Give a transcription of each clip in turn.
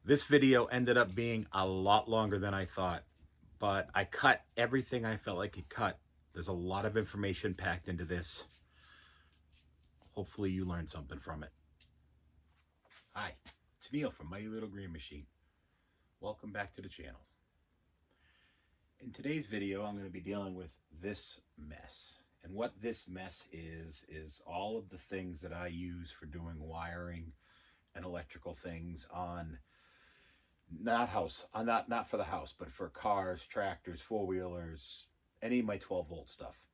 This video ended up being a lot longer than I thought, but I cut everything I felt like it cut. There's a lot of information packed into this. Hopefully you learned something from it. Hi, it's Neil from Mighty Little Green Machine. Welcome back to the channel. In today's video, I'm going to be dealing with this mess. And what this mess is all of the things that I use for doing wiring and electrical things on not for the house, but for cars, tractors, four-wheelers, any of my 12-volt stuff.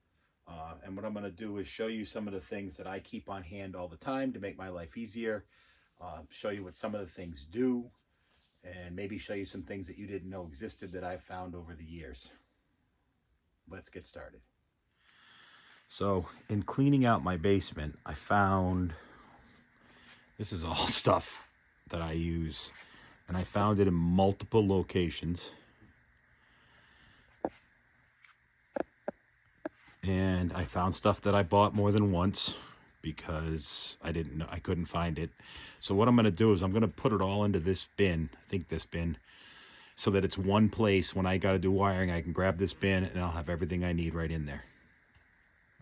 And what I'm going to do is show you some of the things that I keep on hand all the time to make my life easier, show you what some of the things do, and maybe show you some things that you didn't know existed that I've found over the years. Let's get started. So in cleaning out my basement, I found, this is all stuff that I use, and I found it in multiple locations. And I found stuff that I bought more than once because I couldn't find it. So what I'm going to do is I'm going to put it all into this bin, I think this bin, so that it's one place. When I got to do wiring, I can grab this bin and I'll have everything I need right in there.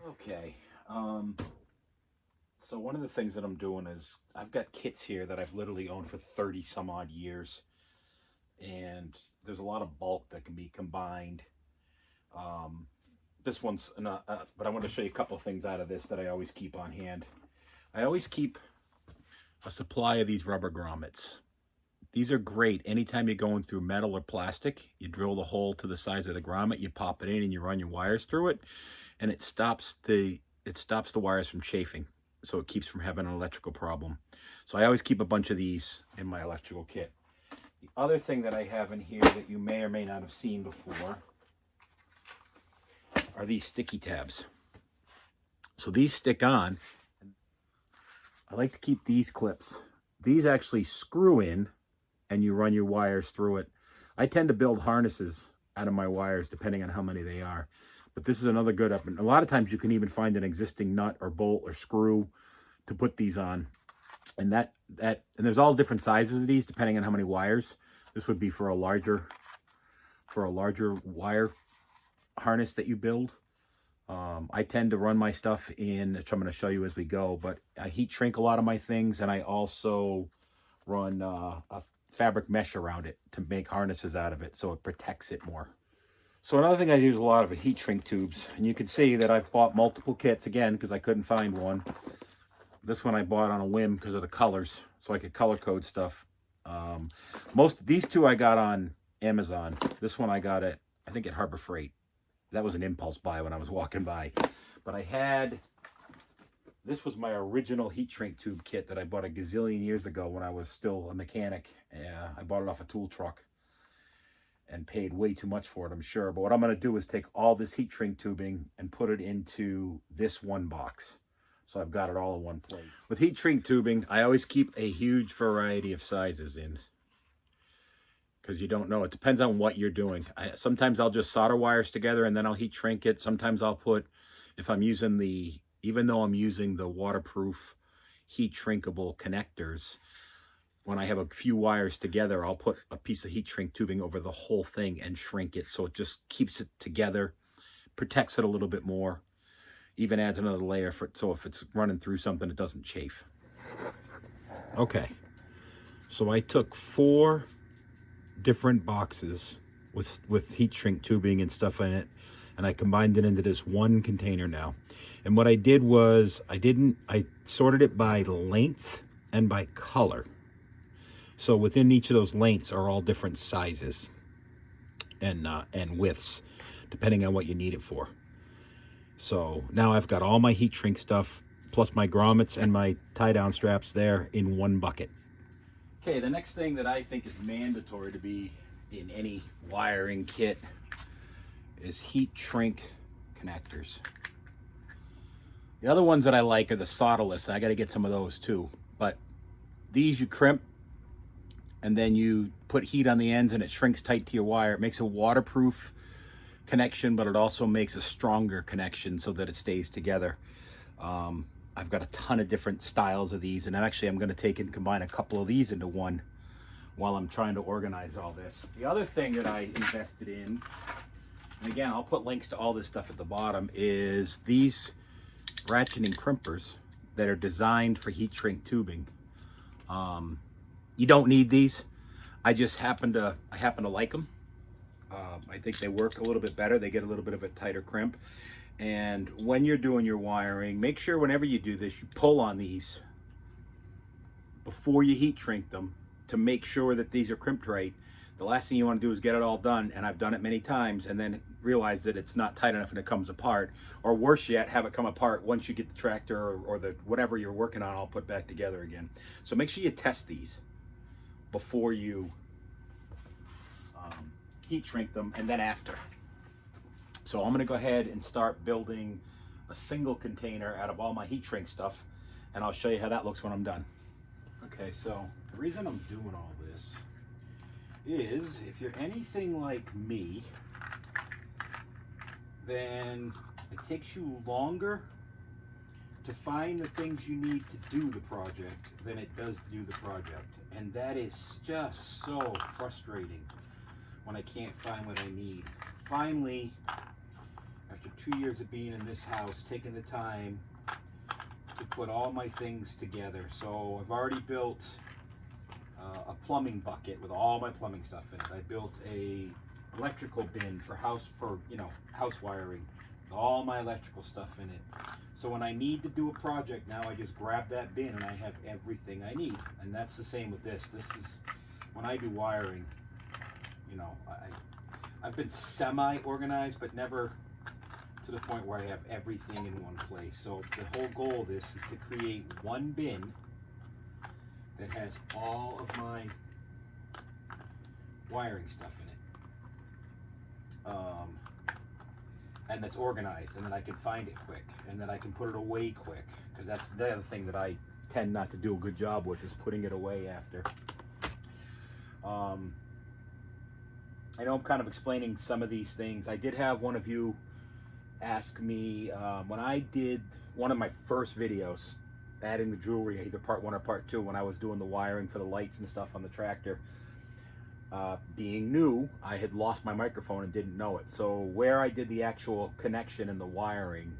Okay, so one of the things that I'm doing is I've got kits here that I've literally owned for 30 some odd years, and there's a lot of bulk that can be combined. This one's not, but I want to show you a couple of things out of this that I always keep on hand. I always keep a supply of these rubber grommets. These are great anytime you're going through metal or plastic. You drill the hole to the size of the grommet, you pop it in, and you run your wires through it, and it stops the wires from chafing, so it keeps from having an electrical problem. So I always keep a bunch of these in my electrical kit. The other thing that I have in here that you may or may not have seen before are these sticky tabs. So these stick on. I like to keep these clips. These actually screw in and you run your wires through it. I tend to build harnesses out of my wires depending on how many they are. But this is another good up. And a lot of times you can even find an existing nut or bolt or screw to put these on. And and there's all different sizes of these depending on how many wires. This would be for a larger wire harness that you build. I tend to run my stuff in, which I'm going to show you as we go, but I heat shrink a lot of my things, and I also run a fabric mesh around it to make harnesses out of it so it protects it more. So another thing I use a lot of is heat shrink tubes, and you can see that I've bought multiple kits again because I couldn't find one. This one I bought on a whim because of the colors, so I could color code stuff. These two I got on Amazon. This one I got at, I think, at Harbor Freight. That was an impulse buy when I was walking by. But this was my original heat shrink tube kit that I bought a gazillion years ago when I was still a mechanic. I bought it off a tool truck and paid way too much for it, I'm sure. But what I'm going to do is take all this heat shrink tubing and put it into this one box. So I've got it all in one place. With heat shrink tubing, I always keep a huge variety of sizes in, because you don't know. It depends on what you're doing. Sometimes I'll just solder wires together and then I'll heat shrink it. Sometimes I'll put, even though I'm using the waterproof heat shrinkable connectors, when I have a few wires together, I'll put a piece of heat shrink tubing over the whole thing and shrink it, so it just keeps it together, protects it a little bit more, even adds another layer for it, so if it's running through something, it doesn't chafe. Okay, so I took 4 different boxes with heat shrink tubing and stuff in it, and I combined it into this one container now. And what I did was I sorted it by length and by color. So within each of those lengths are all different sizes and widths, depending on what you need it for. So now I've got all my heat shrink stuff plus my grommets and my tie down straps there in one bucket. Okay, the next thing that I think is mandatory to be in any wiring kit is heat shrink connectors. The other ones that I like are the solderless. I got to get some of those too. But these you crimp and then you put heat on the ends and it shrinks tight to your wire. It makes a waterproof connection, but it also makes a stronger connection so that it stays together. I've got a ton of different styles of these, and I'm going to take and combine a couple of these into one while I'm trying to organize all this. The other thing that I invested in, and again, I'll put links to all this stuff at the bottom, is these ratcheting crimpers that are designed for heat shrink tubing. You don't need these. I happen to like them. I think they work a little bit better. They get a little bit of a tighter crimp. And when you're doing your wiring, make sure whenever you do this, you pull on these before you heat shrink them to make sure that these are crimped right. The last thing you want to do is get it all done, and I've done it many times, and then realize that it's not tight enough and it comes apart. Or worse yet, have it come apart once you get the tractor or the whatever you're working on all put back together again. So make sure you test these before you heat shrink them, and then after. So I'm going to go ahead and start building a single container out of all my heat shrink stuff, and I'll show you how that looks when I'm done. Okay, so the reason I'm doing all this is, if you're anything like me, then it takes you longer to find the things you need to do the project than it does to do the project. And that is just so frustrating when I can't find what I need. Finally, after 2 years of being in this house, taking the time to put all my things together. So I've already built a plumbing bucket with all my plumbing stuff in it. I built a electrical bin for house wiring with all my electrical stuff in it. So when I need to do a project now, I just grab that bin and I have everything I need. And that's the same with this. This is when I do wiring. You know, I've been semi-organized, but never to the point where I have everything in one place. So the whole goal of this is to create one bin that has all of my wiring stuff in it. And that's organized, and then I can find it quick, and then I can put it away quick, because that's the other thing that I tend not to do a good job with, is putting it away after. I know I'm kind of explaining some of these things. I did have one of you ask me, when I did one of my first videos, adding the jewelry, either part 1 or part 2, when I was doing the wiring for the lights and stuff on the tractor. Being new, I had lost my microphone and didn't know it. So where I did the actual connection and the wiring,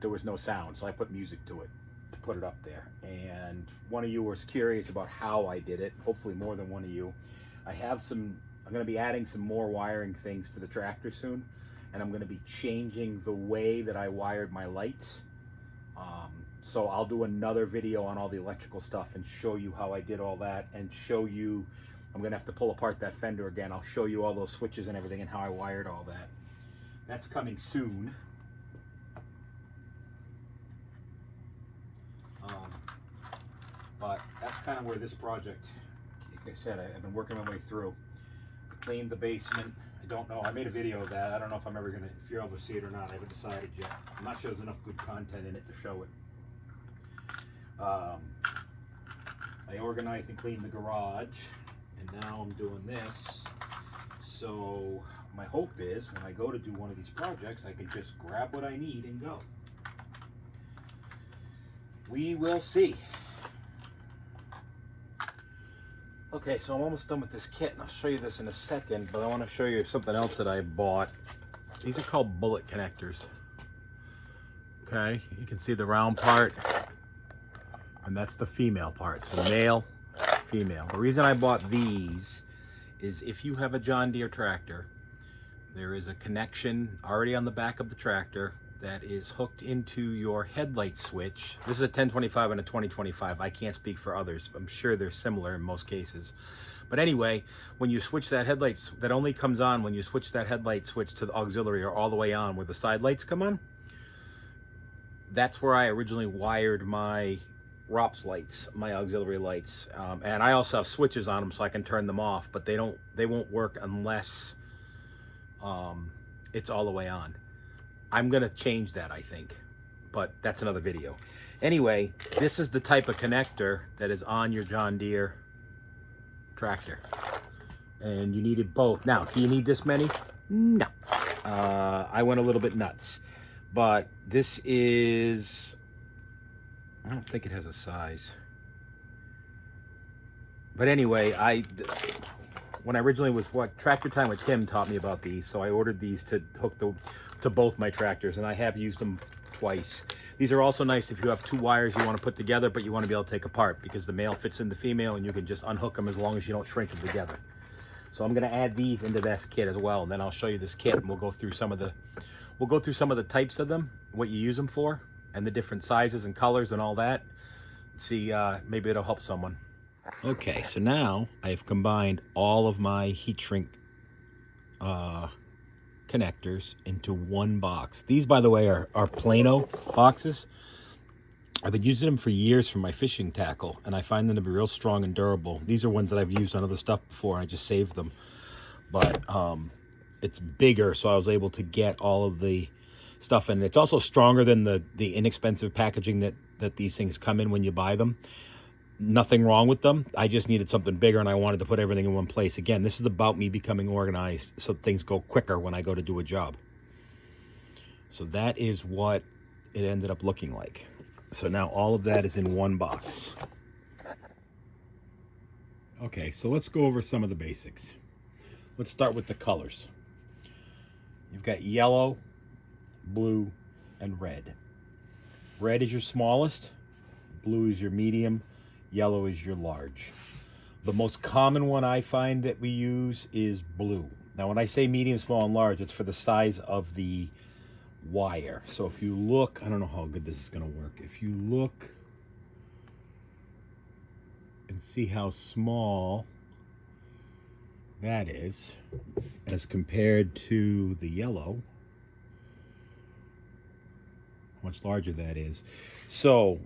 there was no sound. So I put music to it to put it up there. And one of you was curious about how I did it. Hopefully more than one of you. I'm going to be adding some more wiring things to the tractor soon. And I'm going to be changing the way that I wired my lights. So I'll do another video on all the electrical stuff and show you how I did all that, and show you, I'm gonna have to pull apart that fender again. I'll show you all those switches and everything and how I wired all that. That's coming soon. But that's kind of where this project, like I said, I've been working my way through. Cleaned the basement. I don't know, I made a video of that. I don't know if I'm ever gonna, if you're able to see it or not. I haven't decided yet. I'm not sure there's enough good content in it to show it. I organized and cleaned the garage, and now I'm doing this. So my hope is when I go to do one of these projects, I can just grab what I need and go. We will see. Okay, so I'm almost done with this kit, and I'll show you this in a second, but I want to show you something else that I bought. These are called bullet connectors. Okay, you can see the round part, and that's the female part. So male, female. The reason I bought these is if you have a John Deere tractor, there is a connection already on the back of the tractor that is hooked into your headlight switch. This is a 1025 and a 2025. I can't speak for others. I'm sure they're similar in most cases. But anyway, when you switch that headlight, that only comes on when you switch that headlight switch to the auxiliary, or all the way on where the side lights come on. That's where I originally wired my ROPS lights, my auxiliary lights. And I also have switches on them so I can turn them off, but they won't work unless it's all the way on. I'm gonna change that, I think, but that's another video. Anyway, this is the type of connector that is on your John Deere tractor, and you needed both. Now, do you need this many? No. I went a little bit nuts, but this is, I don't think it has a size. But anyway, when I originally was Tractor Time with Tim taught me about these, so I ordered these to hook to both my tractors, and I have used them twice. These are also nice if you have two wires you want to put together, but you want to be able to take apart, because the male fits in the female, and you can just unhook them as long as you don't shrink them together. So I'm going to add these into this kit as well, and then I'll show you this kit, and we'll go through some of the types of them, what you use them for, and the different sizes and colors and all that. See, maybe it'll help someone. Okay, so now I've combined all of my heat shrink connectors into one box. These, by the way, are Plano boxes. I've been using them for years for my fishing tackle, and I find them to be real strong and durable. These are ones that I've used on other stuff before, and I just saved them. But it's bigger, so I was able to get all of the stuff in. It's also stronger than the inexpensive packaging that these things come in when you buy them. Nothing wrong with them. I just needed something bigger, and I wanted to put everything in one place. Again, this is about me becoming organized so things go quicker when I go to do a job. So that is what it ended up looking like. So now all of that is in one box. Okay, so let's go over some of the basics. Let's start with the colors. You've got yellow, blue, and red. Red is your smallest, blue is your medium, yellow is your large. The most common one I find that we use is blue. Now, when I say medium, small, and large, it's for the size of the wire. So if you look, I don't know how good this is going to work. If you look and see how small that is as compared to the yellow, how much larger that is. So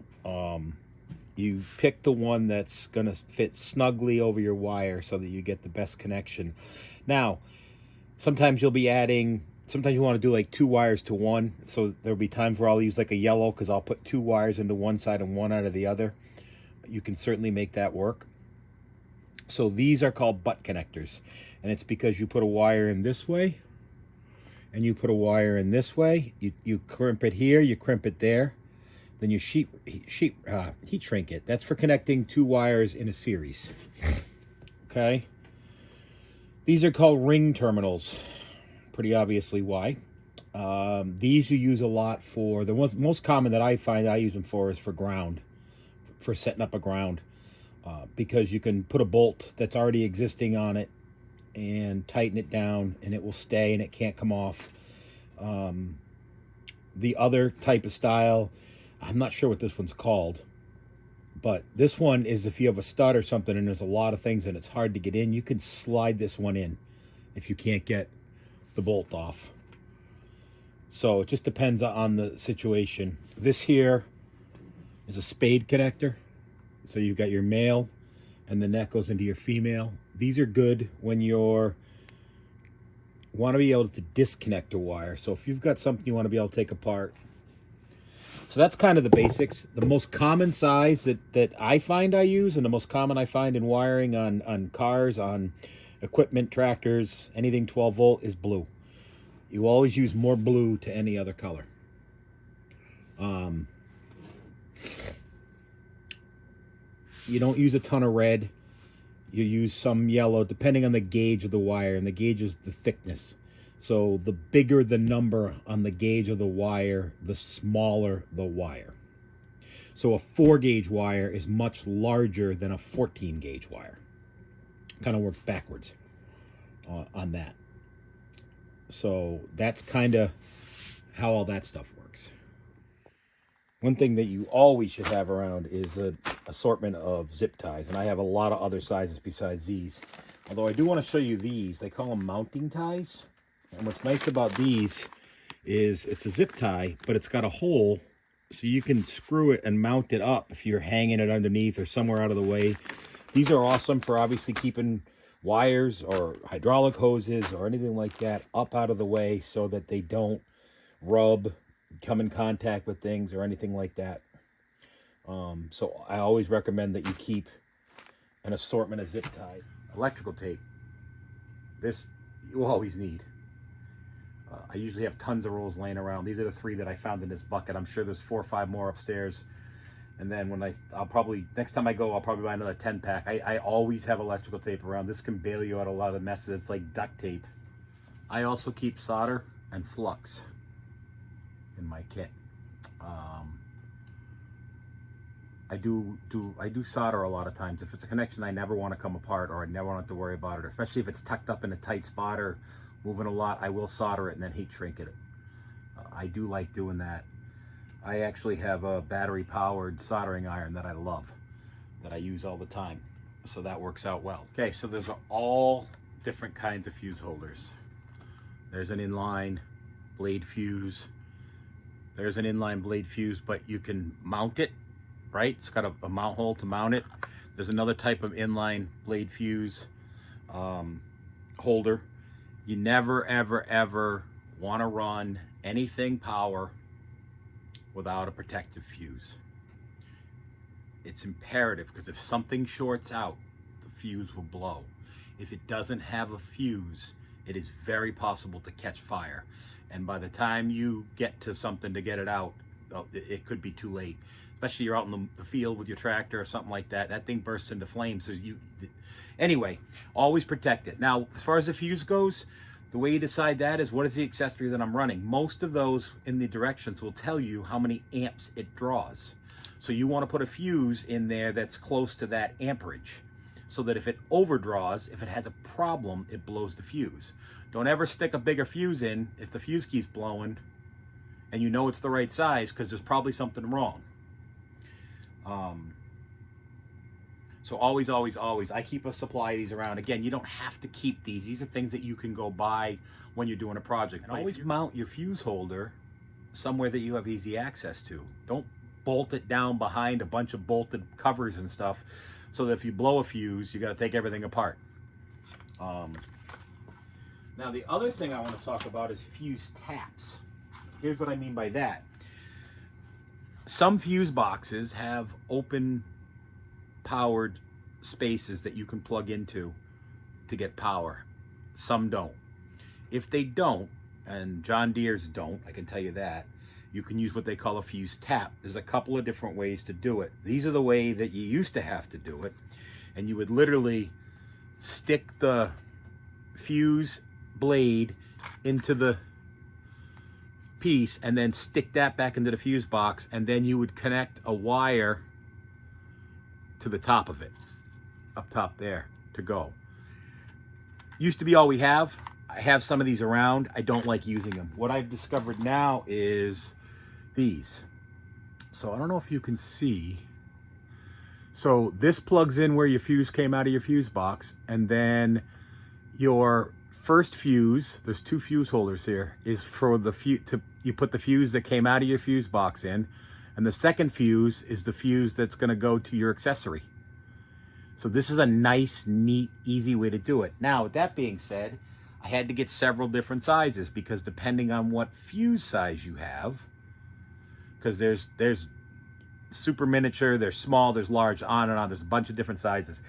you pick the one that's going to fit snugly over your wire so that you get the best connection. Now, sometimes you'll be adding, sometimes you want to do like two wires to one. So there'll be times where I'll use like a yellow, because I'll put two wires into one side and one out of the other. You can certainly make that work. So these are called butt connectors. And it's because you put a wire in this way and you put a wire in this way. You crimp it here, you crimp it there. Then you heat shrink it. That's for connecting two wires in a series. Okay. These are called ring terminals. Pretty obviously why. These you use a lot for, the most common that I find I use them for is for ground, for setting up a ground. Because you can put a bolt that's already existing on it and tighten it down, and it will stay and it can't come off. The other type of style, I'm not sure what this one's called, but this one is if you have a stud or something and there's a lot of things and it's hard to get in, you can slide this one in if you can't get the bolt off. So it just depends on the situation. This here is a spade connector. So you've got your male and then that goes into your female. These are good when you're want to be able to disconnect a wire. So if you've got something you want to be able to take apart. So that's kind of the basics. The most common size that I find I use, and the most common I find in wiring on cars, on equipment, tractors, anything 12 volt, is blue. You always use more blue to any other color. You don't use a ton of red. You use some yellow, depending on the gauge of the wire, and the gauge is the thickness. So the bigger the number on the gauge of the wire, the smaller the wire. So a 4-gauge wire is much larger than a 14-gauge wire. Kind of works backwards on that. So that's kind of how all that stuff works. One thing that you always should have around is an assortment of zip ties. And I have a lot of other sizes besides these. Although I do want to show you these. They call them mounting ties. And what's nice about these is it's a zip tie, but it's got a hole so you can screw it and mount it up if you're hanging it underneath or somewhere out of the way. These are awesome for obviously keeping wires or hydraulic hoses or anything like that up out of the way so that they don't rub, come in contact with things or anything like that. So I always recommend that you keep an assortment of zip ties. Electrical tape. This you always need. I usually have tons of rolls laying around. These are the 3 that I found in this bucket. I'm sure there's 4 or 5 more upstairs. And then when I'll probably, next time I go, I'll probably buy another 10-pack. I always have electrical tape around. This can bail you out a lot of messes. It's like duct tape. I also keep solder and flux in my kit. I do solder a lot of times. If it's a connection I never want to come apart, or I never want to worry about it, especially if it's tucked up in a tight spot or moving a lot, I will solder it and then heat shrink it. I do like doing that. I actually have a battery powered soldering iron that I love, that I use all the time. So that works out well. Okay, so there's all different kinds of fuse holders. There's an inline blade fuse. There's an inline blade fuse, but you can mount it, right? It's got a mount hole to mount it. There's another type of inline blade fuse holder. You never, ever, ever want to run anything power without a protective fuse. It's imperative, because if something shorts out, the fuse will blow. If it doesn't have a fuse, it is very possible to catch fire. And by the time you get to something to get it out, it could be too late. Especially you're out in the field with your tractor or something like that. That thing bursts into flames. So anyway, always protect it. Now, as far as the fuse goes, the way you decide that is, what is the accessory that I'm running? Most of those in the directions will tell you how many amps it draws. So you want to put a fuse in there that's close to that amperage, so that if it overdraws, if it has a problem, it blows the fuse. Don't ever stick a bigger fuse in if the fuse keeps blowing and you know it's the right size, because there's probably something wrong. So always, always, always, I keep a supply of these around. Again, you don't have to keep these. These are things that you can go buy when you're doing a project. And always mount your fuse holder somewhere that you have easy access to. Don't bolt it down behind a bunch of bolted covers and stuff, so that if you blow a fuse, you got to take everything apart. Now, the other thing I want to talk about is fuse taps. Here's what I mean by that. Some fuse boxes have open powered spaces that you can plug into to get power. Some don't. If they don't, and John Deere's don't, I can tell you that, you can use what they call a fuse tap. There's a couple of different ways to do it. These are the way that you used to have to do it, and you would literally stick the fuse blade into the piece and then stick that back into the fuse box, and then you would connect a wire to the top of it, up top there, to go. Used to be all we have. I have some of these around. I don't like using them. What I've discovered now is these. So I don't know if you can see. So this plugs in where your fuse came out of your fuse box, and then your first fuse, there's two fuse holders here, is for the you put the fuse that came out of your fuse box in, and the second fuse is the fuse that's going to go to your accessory. So this is a nice, neat, easy way to do it. Now, with that being said, I had to get several different sizes, because depending on what fuse size you have, because there's super miniature, there's small, there's large, on and on, there's a bunch of different sizes.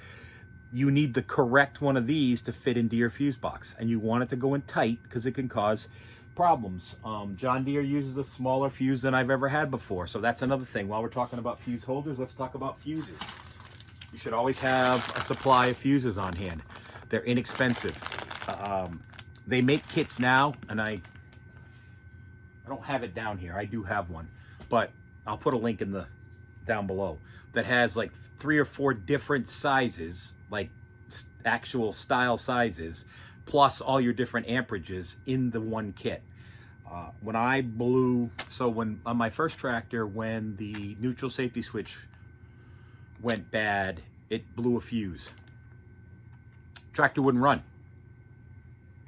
You need the correct one of these to fit into your fuse box, and you want it to go in tight, because it can cause problems. John Deere uses a smaller fuse than I've ever had before, so that's another thing. While we're talking about fuse holders, let's talk about fuses. You should always have a supply of fuses on hand. They're inexpensive. They make kits now, and I don't have it down here. I do have one, but I'll put a link in the down below, that has like 3 or 4 different sizes, like actual style sizes, plus all your different amperages in the one kit. When I blew, so when on my first tractor, when the neutral safety switch went bad, it blew a fuse. Tractor wouldn't run.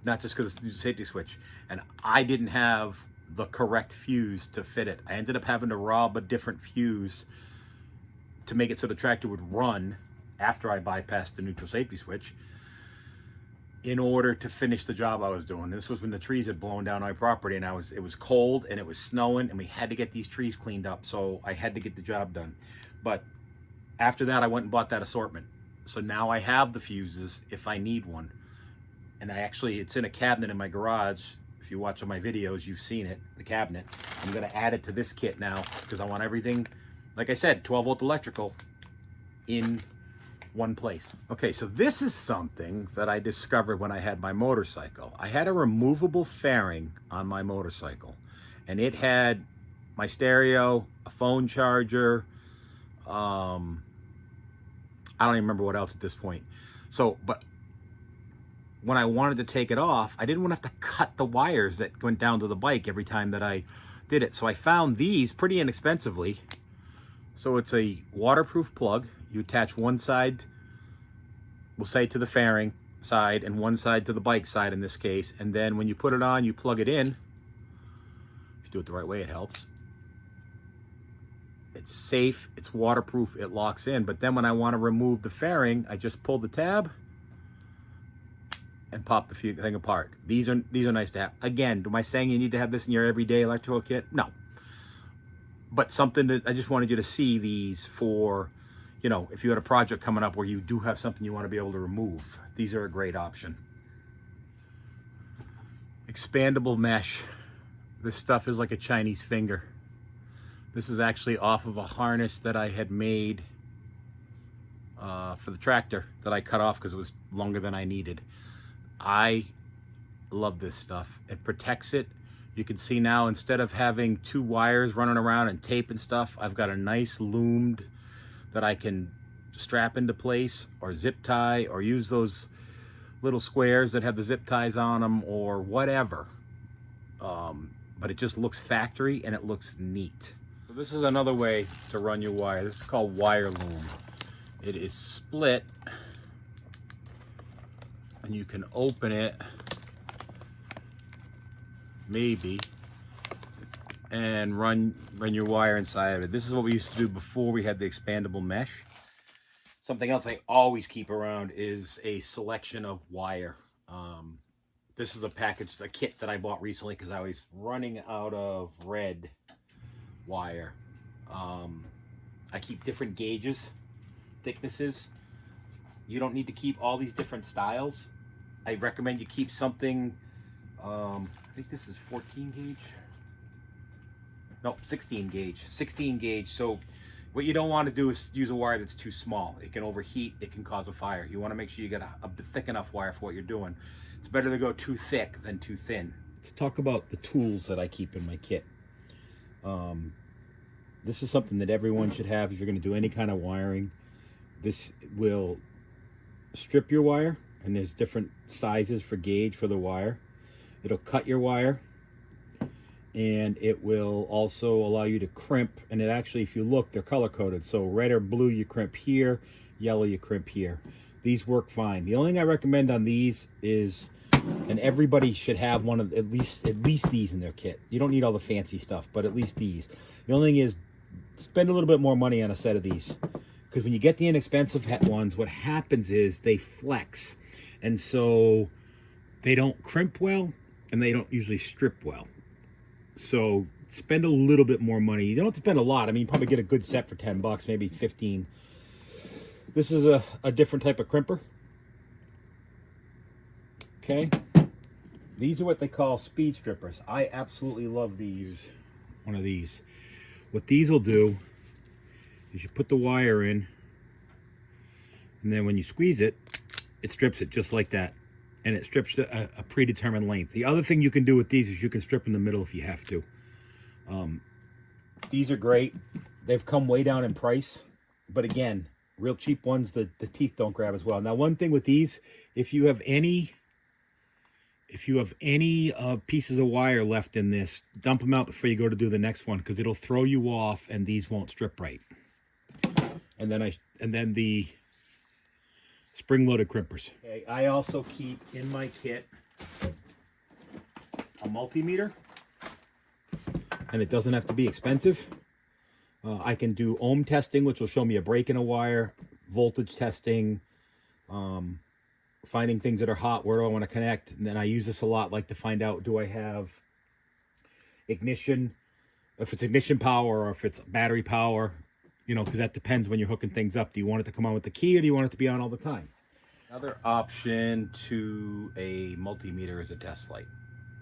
Not just because it's the safety switch. And I didn't have the correct fuse to fit it. I ended up having to rob a different fuse to make it so the tractor would run after I bypassed the neutral safety switch, in order to finish the job I was doing. This was when the trees had blown down my property, and it was cold and it was snowing, and we had to get these trees cleaned up, so I had to get the job done. But after that, I went and bought that assortment. So now I have the fuses if I need one. And it's in a cabinet in my garage. If you watch all my videos, you've seen it, the cabinet. I'm gonna add it to this kit now, because I want everything like I said, 12-volt electrical in one place. Okay, so this is something that I discovered when I had my motorcycle. I had a removable fairing on my motorcycle, and it had my stereo, a phone charger, I don't even remember what else at this point. So, but when I wanted to take it off, I didn't want to have to cut the wires that went down to the bike every time that I did it. So I found these pretty inexpensively. So it's a waterproof plug. You attach one side, we'll say, to the fairing side, and one side to the bike side in this case. And then when you put it on, you plug it in. If you do it the right way, it helps. It's safe, it's waterproof, it locks in. But then when I want to remove the fairing, I just pull the tab and pop the thing apart. These are nice to have. Again, am I saying you need to have this in your everyday electrical kit? No. But something that I just wanted you to see these for, you know, if you had a project coming up where you do have something you want to be able to remove. These are a great option. Expandable mesh. This stuff is like a Chinese finger. This is actually off of a harness that I had made for the tractor that I cut off because it was longer than I needed. I love this stuff. It protects it. You can see now, instead of having two wires running around and tape and stuff, I've got a nice loomed that I can strap into place or zip tie or use those little squares that have the zip ties on them or whatever. But it just looks factory and it looks neat. So this is another way to run your wire. This is called wire loom. It is split and you can open it, maybe, and run your wire inside of it. This is what we used to do before we had the expandable mesh. Something else I always keep around is a selection of wire. This is a kit that I bought recently because I was running out of red wire. I keep different gauges, thicknesses. You don't need to keep all these different styles. I recommend you keep something, I think this is 14 gauge. No, 16 gauge. 16 gauge. So what you don't want to do is use a wire that's too small. It can overheat. It can cause a fire. You want to make sure you get a thick enough wire for what you're doing. It's better to go too thick than too thin. Let's talk about the tools that I keep in my kit. This is something that everyone should have if you're going to do any kind of wiring. This will strip your wire, and there's different sizes for gauge for the wire. It'll cut your wire, and it will also allow you to crimp. And it actually, if you look, they're color coded. So red or blue, you crimp here, yellow, you crimp here. These work fine. The only thing I recommend on these is, and everybody should have one of at least these in their kit. You don't need all the fancy stuff, but at least these. The only thing is, spend a little bit more money on a set of these, because when you get the inexpensive ones, what happens is they flex, and so they don't crimp well, and they don't usually strip well. So spend a little bit more money. You don't have to spend a lot. I mean, you probably get a good set for 10 bucks, maybe 15. This is a different type of crimper. Okay. These are what they call speed strippers. I absolutely love these. One of these. What these will do is you put the wire in, and then when you squeeze it, it strips it just like that. And it strips a predetermined length. The other thing you can do with these is you can strip in the middle if you have to. These are great. They've come way down in price. But again, real cheap ones, the teeth don't grab as well. Now, one thing with these, if you have any pieces of wire left in this, dump them out before you go to do the next one, because it'll throw you off and these won't strip right. And then the spring-loaded crimpers. Okay, I also keep in my kit a multimeter, and it doesn't have to be expensive. I can do ohm testing, which will show me a break in a wire, voltage testing, finding things that are hot, where do I want to connect, and then I use this a lot, like to find out, do I have ignition, if it's ignition power or if it's battery power, you know, because that depends when you're hooking things up. Do you want it to come on with the key, or do you want it to be on all the time? Another option to a multimeter is a test light.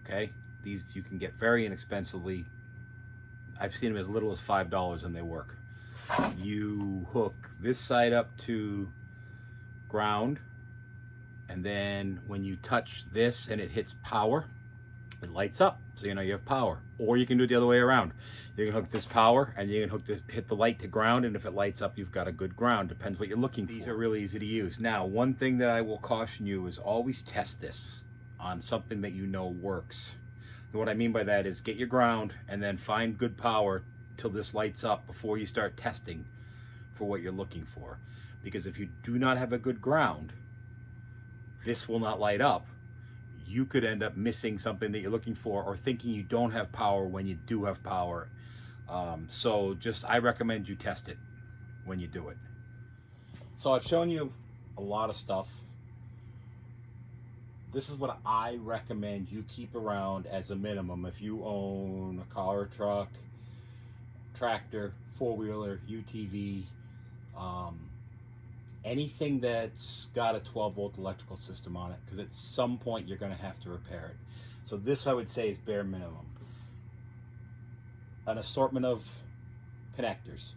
Okay, these you can get very inexpensively. I've seen them as little as $5 and they work. You hook this side up to ground, and then when you touch this and it hits power, it lights up, so you know you have power. Or you can do it the other way around. You can hook this power and you can hit the light to ground, and if it lights up, you've got a good ground. Depends what you're looking for. These are really easy to use. Now, one thing that I will caution you is always test this on something that you know works. And what I mean by that is get your ground and then find good power till this lights up before you start testing for what you're looking for. Because if you do not have a good ground, this will not light up. You could end up missing something that you're looking for, or thinking you don't have power when you do have power. So I recommend you test it when you do it. So I've shown you a lot of stuff. This is what I recommend you keep around as a minimum if you own a car, truck, tractor, four-wheeler, UTV, anything that's got a 12-volt electrical system on it, because at some point you're going to have to repair it. So this, I would say, is bare minimum. An assortment of connectors.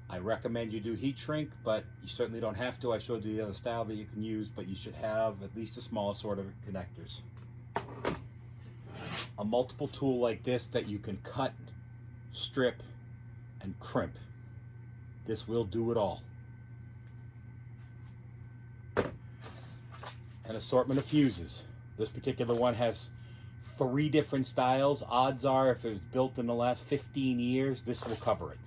I recommend you do heat shrink, but you certainly don't have to. I showed you the other style that you can use, but you should have at least a small assortment of connectors. A multiple tool like this that you can cut, strip, and crimp. This will do it all. An assortment of fuses. This particular one has 3 different styles. Odds are, if it was built in the last 15 years, this will cover it.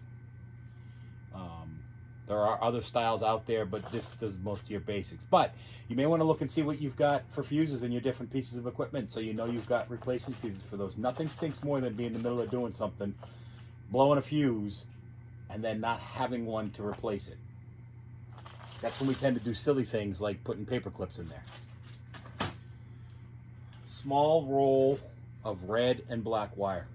There are other styles out there, but this does most of your basics. But you may want to look and see what you've got for fuses in your different pieces of equipment, so you know you've got replacement fuses for those. Nothing stinks more than being in the middle of doing something, blowing a fuse, and then not having one to replace it. That's when we tend to do silly things like putting paper clips in there. Small roll of red and black wire.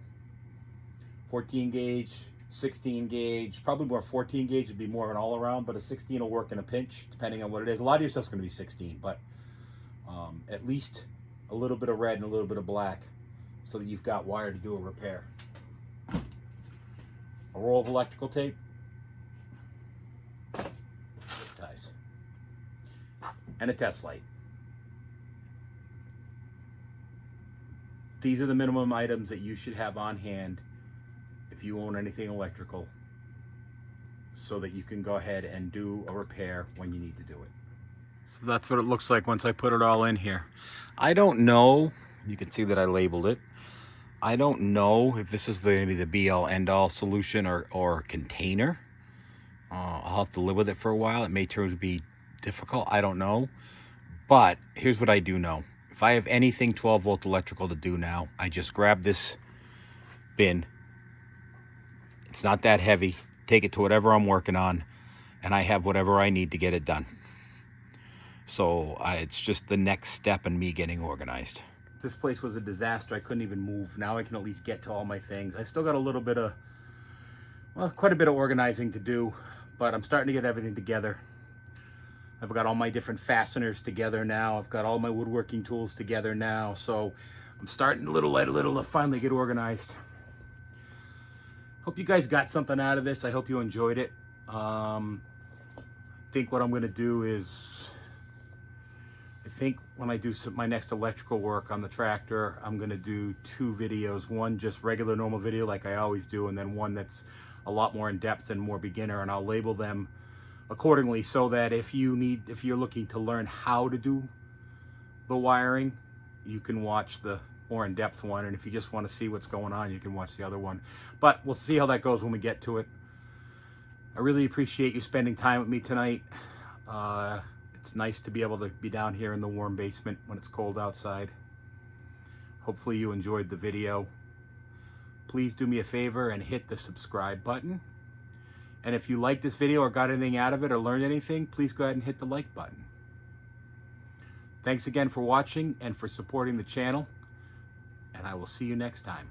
14 gauge, 16 gauge, probably more 14 gauge would be more of an all around, but a 16 will work in a pinch depending on what it is. A lot of your stuff's going to be 16, but at least a little bit of red and a little bit of black so that you've got wire to do a repair. A roll of electrical tape. Ties. And a test light. These are the minimum items that you should have on hand if you own anything electrical, so that you can go ahead and do a repair when you need to do it. So that's what it looks like once I put it all in here. I don't know, you can see that I labeled it. I don't know if this is maybe the be-all end-all solution or container. I'll have to live with it for a while. It may turn to be difficult, I don't know. But here's what I do know. If I have anything 12-volt electrical to do now, I just grab this bin. It's not that heavy. Take it to whatever I'm working on, and I have whatever I need to get it done. So it's just the next step in me getting organized. This place was a disaster. I couldn't even move. Now I can at least get to all my things. I still got a little bit of, well, quite a bit of organizing to do, but I'm starting to get everything together. I've got all my different fasteners together now. I've got all my woodworking tools together now. So I'm starting little by little to finally get organized. Hope you guys got something out of this. I hope you enjoyed it. I think what I'm going to do is, I think when I do my next electrical work on the tractor, I'm going to do 2 videos. One just regular normal video like I always do, and then one that's a lot more in depth and more beginner, and I'll label them accordingly so that if you're looking to learn how to do the wiring, you can watch the more in-depth one, and if you just want to see what's going on, you can watch the other one. But we'll see how that goes when we get to it. I really appreciate you spending time with me tonight. It's nice to be able to be down here in the warm basement when it's cold outside. Hopefully you enjoyed the video. Please do me a favor and hit the subscribe button. And if you liked this video or got anything out of it or learned anything, please go ahead and hit the like button. Thanks again for watching and for supporting the channel, and I will see you next time.